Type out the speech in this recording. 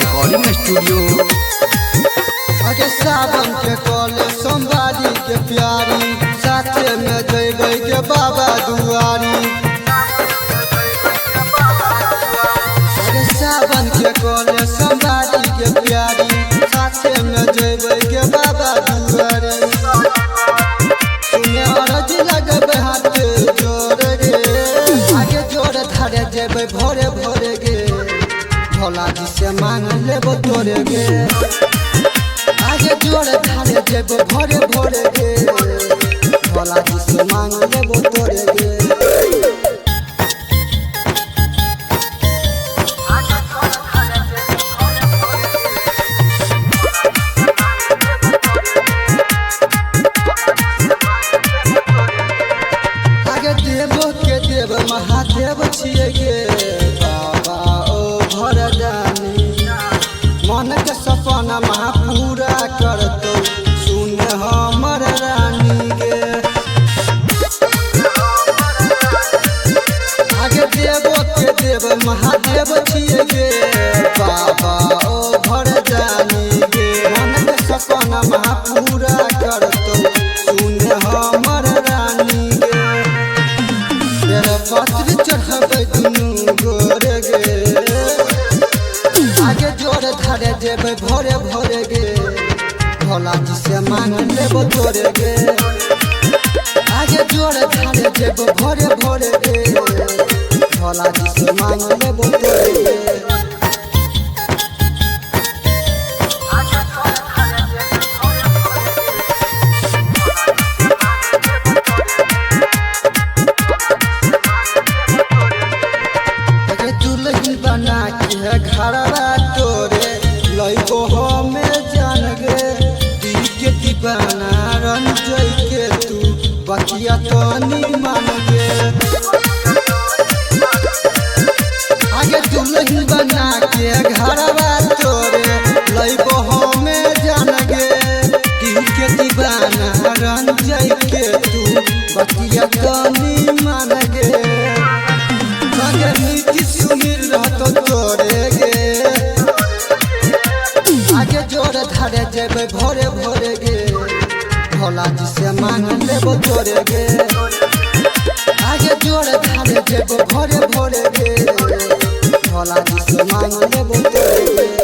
Recording studio. अरे सावन के कॉले सोमवारी के प्यारी साथे में जइबै के बाबा दुआरी। अरे सावन के कॉले सोमवारी के प्यारी साथे में जइबै के बाबा दुआरी। सुने अरज लगबै हाथ जोड़ गे आगे जोड़ धरे जेबै भोरे भोरे गे भोला जी से मांग लेबो तोरे गे। आगे जोड़ धारे जेबो भोरे भोरे गे भोला जी से मांग लेबो तोरे गे। आगे देवो के देव महादेव छिए गे बाबा ओ भरदानी। मन के सपना महा पूरा करतो सुन हमर रानी गे। आगे देवो के देव महादेव छिए गे बाबा ओ भरदानी गे। मन के सपना महा पूरा करतो सुन हमर रानी गे। तेरा पत्र चढ़बै दुनू गोरे गे आगे जोड़ धरे जेबै भोरे भोरे गे भोला जी से मांग लेबो तोरे गे। आगे जोड़ धरे जेबै भोरे भोरे गे भोला जी से मांग लेबो तोरे गे। दुल्हन बना के घरवा तोरे लइको हमें जान गे। दिल के दीवाना रंजय के तू बतिया तनी मान गे। आगे दुल्हन बना के घरवा तोरे लइको हमें जान गे। दिल के दीवाना रंजय के तू बतिया तनी मान गे। सुनील रहतो तोरे गे आगे जोड़ धरे जेबै भोरे भोरे गे भोला जी से मांग लेबो तोरे गे। आगे जोड़ धरे जेबै भोरे भोरे गे भोला जी से मांग लेबो तोरे गे।